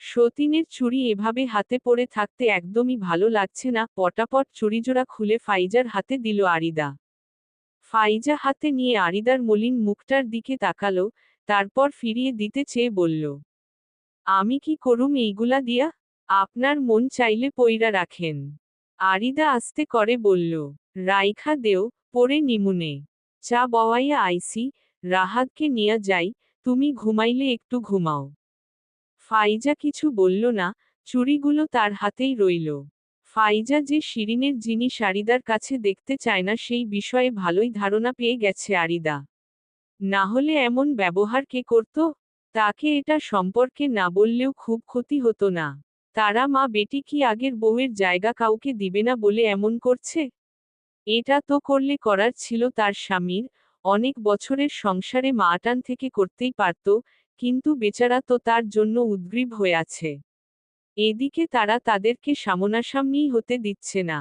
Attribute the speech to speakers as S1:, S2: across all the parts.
S1: সতীনের চুড়ি এভাবে হাতে পড়ে থাকতে একদমই ভালো লাগছে না। পটাপট চুড়িজোড়া খুলে ফাইজার হাতে দিল আরিদা। ফাইজা হাতে নিয়ে আরিদার মলিন মুখটার দিকে তাকালো, তারপর ফিরিয়ে দিতে চেয়ে বলল, আমি কি করুম এইগুলা দিয়া? আপনার মন চাইলে পইরা রাখেন। আরিদা আস্তে করে বলল, রাইখা দেও, পরে নিমুনে। চা বওয়াইয়া আইসি, রাহাতকে নিয়া যাই, তুমি ঘুমাইলে একটু ঘুমাও। ফাইজা কিছু বলল না, চুড়িগুলো তার হাতেই রইল। ফাইজা যে শিরিনের জিনিস আরিদার কাছে দেখতে চায় না সেই বিষয়ে ভালোই ধারণা পেয়ে গেছে আরিদা। না হলে এমন ব্যবহার কে করত? তাকে এটা সম্পর্কে না বললেও খুব ক্ষতি হতো না। তারা মা বেটি কি আগের বউয়ের জায়গা কাউকে দিবে না বলে এমন করছে? এটা তো করলে করার ছিল তার স্বামীর, অনেক বছরের সংসারে মাটান থেকে করতেই পারত, কিন্তু বেচারা তো তার জন্য উদ্গ্রীব হয়ে আছে। এদিকে তারা তাদেরকে সামনাসামনিই হতে দিচ্ছে না।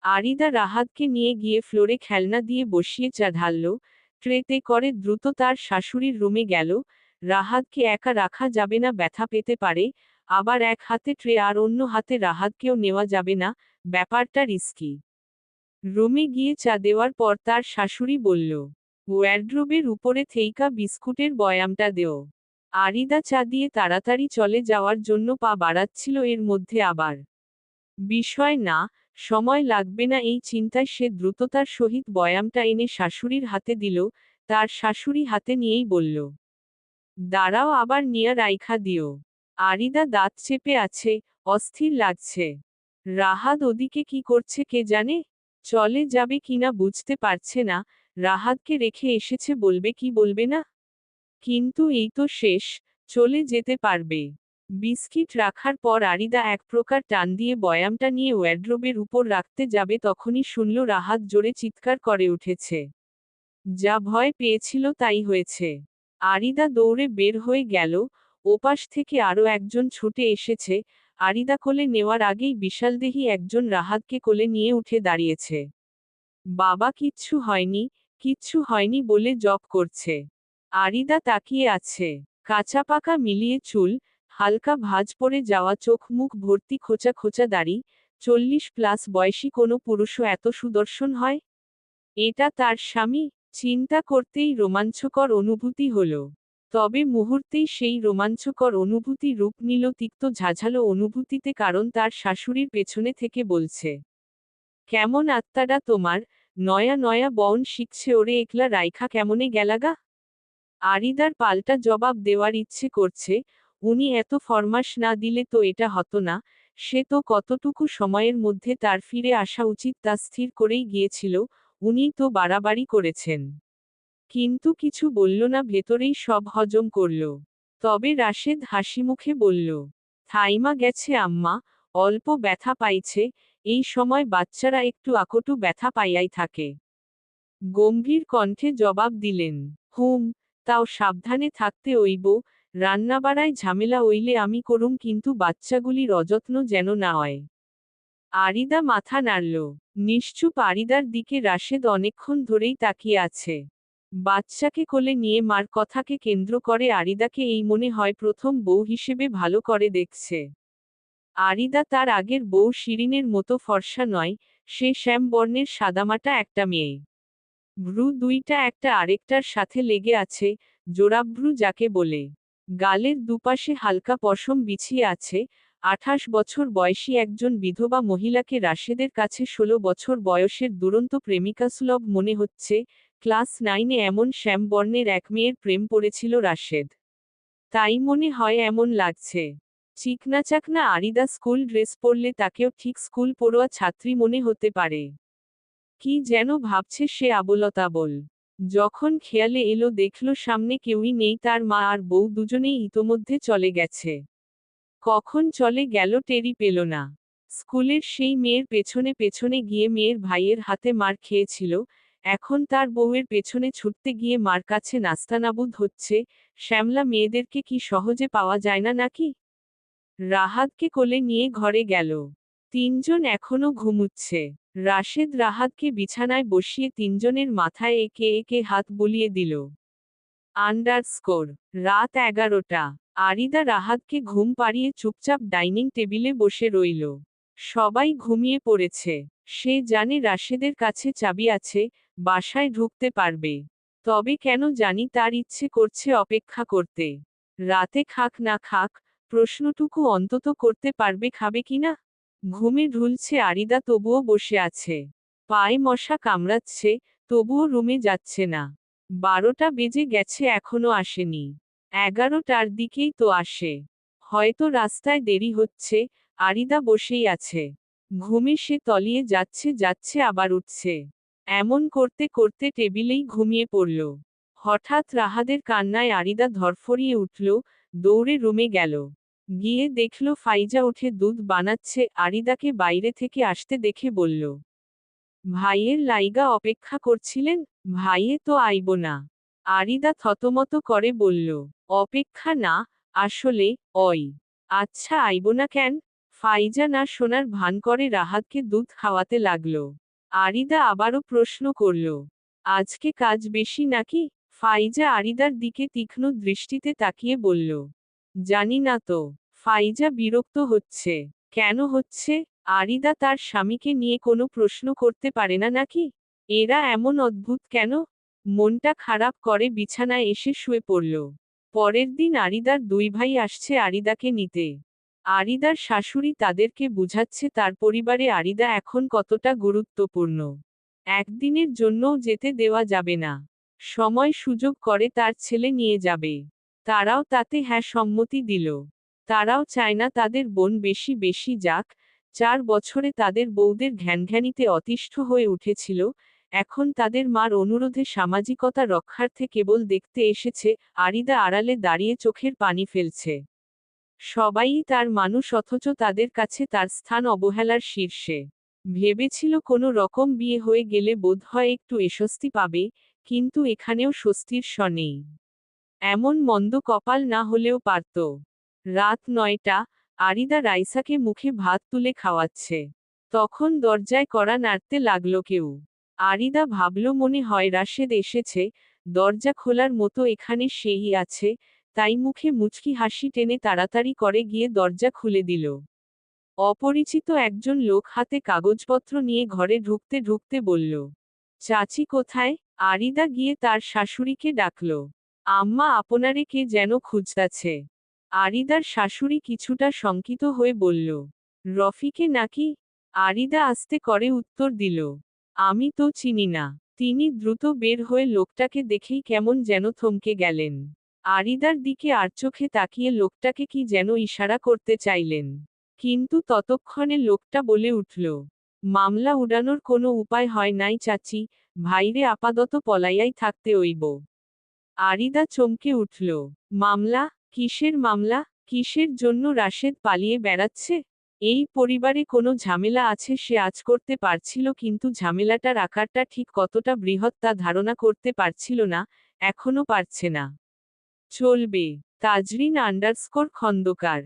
S1: আরিদা রাহাতকে নিয়ে গিয়ে ফ্লোরে খেলনা দিয়ে বসিয়ে চা ঢালল, ট্রেতে করে দ্রুত তার শাশুড়ির রুমে গেল। রাহাতকে একা রাখা যাবে না, ব্যথা পেতে পারে, আবার এক হাতে ট্রে আর অন্য হাতে রাহাতকেও নেওয়া যাবে না, ব্যাপারটা রিস্কি। রুমে গিয়ে চা দেওয়ার পর তার শাশুড়ি বলল, ওয়ারড্রোবের উপরে থেইকা বিস্কুটের বয়ামটা দেও। আরিদা চা দিয়ে তাড়াতাড়ি চলে যাওয়ার জন্য পা বাড়াচ্ছিল, এর মধ্যে আবার বিষয় না, সময় লাগবে না এই চিন্তায় সে দ্রুততার সহিত বয়ামটা এনে শাশুড়ির হাতে দিল। তার শাশুড়ি হাতে নিয়েই বলল, দাঁড়াও, আবার নিয়া রাইখা দিও। আরিদা দাঁত চেপে আছে, অস্থির লাগছে। রাহাত ওদিকে কি করছে কে জানে, চলে যাবে কিনা বুঝতে পারছে না, রাহাতকে রেখে এসেছে, বলবে কি বলবে না। কিন্তু এই তো শেষ, চলে যেতে পারবে। বিস্কিট রাখার পর আরিদা এক প্রকার টান দিয়ে বয়ামটা নিয়ে ওয়ারড্রোবের উপর রাখতে যাবে, তখনই শুনল রাহাত জোরে চিৎকার করে উঠেছে। যা ভয় পেয়েছিল তাই হয়েছে। আরিদা দৌড়ে বের হয়ে গেল, ওপাশ থেকে আরও একজন ছুটে এসেছে। আরিদা কোলে নেওয়ার আগেই বিশালদেহী একজন রাহাতকে কোলে নিয়ে উঠে দাঁড়িয়েছে। বাবা, কিচ্ছু হয়নি, কিচ্ছু হয়নি বলে জপ করছে। আরিদা তাকিয়ে আছে। কাঁচা পাকা মিলিয়ে চুল, হালকা ভাঁজ পড়ে যাওয়া চোখ, মুখ ভর্তি খোঁচা খোঁচা দাড়ি। 40+ বয়সী কোনো পুরুষও এত সুদর্শন হয়? এটা তার স্বামী? চিন্তা করতেই রোমাঞ্চকর অনুভূতি হলো। তবে মুহূর্তেই সেই রোমাঞ্চকর অনুভূতি রূপ নিল তিক্ত ঝাঝালো অনুভূতিতে, কারণ তার শাশুড়ির পেছনে থেকে বলছে, কেমন আত্মাটা তোমার, নয়া নয়া বউন শিখছে, ওরে একলা রাইখা কেমনে গেলাগা? আরিদার পাল্টা জবাব দেওয়ার ইচ্ছে করছে, উনি এত ফরমাস না দিলে তো এটা হতো না। সে তো কতটুকু সময়ের মধ্যে তার ফিরে আসা উচিত তা স্থির করেই গিয়েছিল, উনিই তো বাড়াবাড়ি করেছেন। কিন্তু কিছু বলল না, ভেতরেই সব হজম করল। তবে রাশেদ হাসিমুখে বলল, থাইমা গেছে আম্মা, অল্প ব্যথা পাইছে, এই সময় বাচ্চারা একটু আকটু ব্যথা পাইয়াই থাকে। গম্ভীর কণ্ঠে জবাব দিলেন, হুম, তাও সাবধানে থাকতে অইব, রান্নাবাড়ায় ঝামেলা হইলে আমি করুম, কিন্তু বাচ্চাগুলির অযত্ন যেন না হয়। আরিদা মাথা নাড়ল। নিশ্চুপ আরিদার দিকে রাশেদ অনেকক্ষণ ধরেই তাকিয়ে আছে। বাচ্চাকে কোলে নিয়ে মার কথাকে কেন্দ্র করে আরিদাকে এই মনে হয় প্রথম বউ হিসেবে ভালো করে দেখছে। আরিদা তার আগের বউ শিরিনের মতো ফর্সা নয়, সে শ্যামবর্ণের সাদামাটা একটা মেয়ে। ভ্রু দুইটা একটা আরেকটার সাথে লেগে আছে, জোড়াভ্রু যাকে বলে। গালের দুপাশে হালকা পশম বিছিয়ে আছে। 28 বছর বয়সী একজন বিধবা মহিলাকে রাশেদের কাছে 16 বছর বয়সের দুরন্ত প্রেমিকাসুলভ মনে হচ্ছে। ক্লাস 9-এ এমন শ্যামবর্ণের এক মেয়ের প্রেম পড়েছিল রাশেদ। তাই মনে হয় এমন লাগছে। চিকনাচাকনা আরিদা স্কুল ড্রেস পরলে তাকেও ঠিক স্কুল পড়ুয়া ছাত্রী মনে হতে পারে। কি যেন ভাবছে সে আবোলতাবোল। যখন খেয়ালে এলো দেখল সামনে কেউই নেই, তার মা আর বউ দুজনেই ইতোমধ্যে চলে গেছে। কখন চলে গেল টেরই পেল না। স্কুলের সেই মেয়ের পেছনে পেছনে গিয়ে মেয়ের ভাইয়ের হাতে মার খেয়েছিল, এখন তার বউয়ের পেছনে ছুটতে গিয়ে মার কাছে নাস্তানাবুদ হচ্ছে। শ্যামলা মেয়েদেরকে কি সহজে পাওয়া যায় না নাকি? রাহাতকে কোলে নিয়ে ঘরে গেল। তিনজন এখনো ঘুমুচ্ছে। রাশেদ রাহাতকে বিছানায় বসিয়ে তিনজনের মাথায় একে একে হাত বুলিয়ে দিল। আন্ডারস্কোর রাত 11টা। আরিদা রাহাতকে ঘুম পাড়িয়ে চুপচাপ ডাইনিং টেবিলে বসে রইল। সবাই ঘুমিয়ে পড়েছে। সে জানে রাশেদের কাছে চাবি আছে, বাসায় ঢুকতে পারবে। তবে কেন জানি তার ইচ্ছে করছে অপেক্ষা করতে। রাতে খাক না খাক, প্রশ্নটুকু অন্তত করতে পারবে খাবে কিনা। ঘুমে ঢুলছে আরিদা, তবুও বসে আছে। পায়ে মশা কামড়াচ্ছে, তবুও রুমে যাচ্ছে না। 12টা বেজে গেছে, এখনো আসেনি। 11টার দিকেই তো আসে। হয়তো রাস্তায় দেরি হচ্ছে। আরিদা বসেই আছে। ঘুমে সে তলিয়ে যাচ্ছে যাচ্ছে আবার উঠছে। এমন করতে করতে টেবিলেই ঘুমিয়ে পড়ল। হঠাৎ রাহাদের কান্নায় আরিদা ধরফরিয়ে উঠল, দৌড়ে রুমে গেল। গিয়ে দেখল ফাইজা উঠে দুধ বানাচ্ছে। আরিদাকে বাইরে থেকে আসতে দেখে বলল, ভাইয়ের লাইগা অপেক্ষা করছিলেন? ভাইয়ে তো আইব না। আরিদা থতমত করে বলল, অপেক্ষা না, আসলে ওই। আচ্ছা আইব না কেন? ফাইজা না শোনার ভান করে রাহাতকে দুধ খাওয়াতে লাগল। আরিদা আবারও প্রশ্ন করল, আজকে কাজ বেশি নাকি? ফাইজা আরিদার দিকে তীক্ষ্ণ দৃষ্টিতে তাকিয়ে বলল, জানি না তো। ফাইজা বিরক্ত হচ্ছে। কেন হচ্ছে? আরিদা তার স্বামীকে নিয়ে কোনো প্রশ্ন করতে পারে না নাকি? এরা এমন অদ্ভুত কেন? মনটা খারাপ করে বিছানায় এসে শুয়ে পড়ল। পরের দিন আরিদার দুই ভাই আসছে আরিদাকে নিতে। আরিদার শাশুড়ি তাদেরকে বুঝাচ্ছে তার পরিবারে আরিদা এখন কতটা গুরুত্বপূর্ণ। একদিনের জন্যও যেতে দেওয়া যাবে না। সময় সুযোগ করে তার ছেলে নিয়ে যাবে। তারাও তাতে হ্যাঁ সম্মতি দিল। তারাও চায় না তাদের বোন বেশি বেশি যাক। 4 বছরে তাদের বউদের ঘ্যানঘ্যানিতে অতিষ্ঠ হয়ে উঠেছিল, এখন তাদের মার অনুরোধে সামাজিকতা রক্ষার্থে কেবল দেখতে এসেছে। আরিদা আড়ালে দাঁড়িয়ে চোখের পানি ফেলছে। সবাই তার মানুষ, অথচ তাদের কাছে তার স্থান অবহেলার শীর্ষে। ভেবেছিল কোনো রকম বিয়ে হয়ে গেলে বোধহয় একটু এস্বস্তি পাবে, কিন্তু এখানেও স্বস্তির স নেই। এমন মন্দ কপাল না হলেও পারত। রাত 9টা, আরিদা রাইসাকে মুখে ভাত তুলে খাওয়াচ্ছে। তখন দরজায় কড়া নাড়তে লাগলো কেউ। আরিদা ভাবল মনে হয় রাশেদ এসেছে, দরজা খোলার মতো এখানে সেই আছে, তাই মুখে মুচকি হাসি টেনে তাড়াতাড়ি করে গিয়ে দরজা খুলে দিল। অপরিচিত একজন লোক হাতে কাগজপত্র নিয়ে ঘরে ঢুকতে ঢুকতে বলল, চাচি কোথায়? আরিদা গিয়ে তার শাশুড়িকে ডাকল। আম্মা আপনারে কে যেন খুঁজতাছে। আরিদার শাশুড়ি কিছুটা শঙ্কিত হয়ে বলল, রফিকে নাকি? আরিদা আস্তে করে উত্তর দিল, আমি তো চিনি না। তিনি দ্রুত বের হয়ে লোকটাকে দেখেই কেমন যেন থমকে গেলেন। আরিদার দিকে আড়চোখে তাকিয়ে লোকটাকে কি যেন ইশারা করতে চাইলেন। কিন্তু ততক্ষণে লোকটা বলে উঠল, মামলা উড়ানোর কোনো উপায় হয় নাই চাচি, ভাইরে আপাতত পলাইয়াই থাকতে হইব। আরিদা চমকে উঠল। মামলা? কিসের মামলা? কিসের জন্য রাশেদ পালিয়ে বেড়াচ্ছে? এই পরিবারে কোনো ঝামেলা আছে সে আঁচ করতে পারছিল, কিন্তু ঝামেলাটার আকারটা ঠিক কতটা বৃহৎ তা ধারণা করতে পারছিল না, এখনো পারছে না। চলবে। তাজরিন _ খন্দকার।